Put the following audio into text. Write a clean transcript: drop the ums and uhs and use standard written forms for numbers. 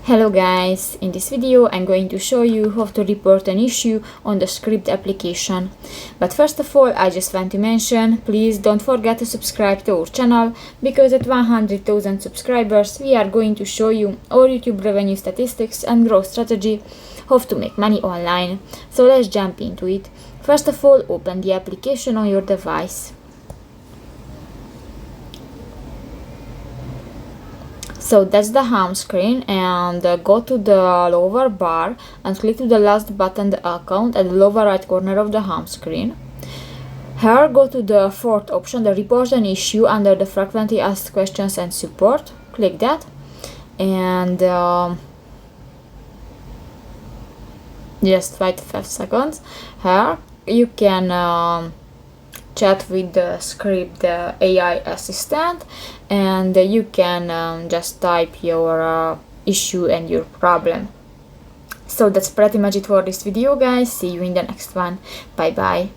Hello guys, in this video I'm going to show you how to report an issue on the Scribd application. But first of all, I just want to mention, please don't forget to subscribe to our channel, because at 100,000 subscribers we are going to show you our YouTube revenue statistics and growth strategy, how to make money online. So let's jump into it. First of all, open the application on your device. So that's the home screen, and go to the lower bar and click to the last button, the account, at the lower right corner of the home screen. Here go to the fourth option, the report an issue, under the frequently asked questions and support. Click that, and just wait 5 seconds. Here you can chat with the Scribd AI assistant, and you can just type your issue and your problem. So that's pretty much it for this video, guys. See you in the next one. Bye bye.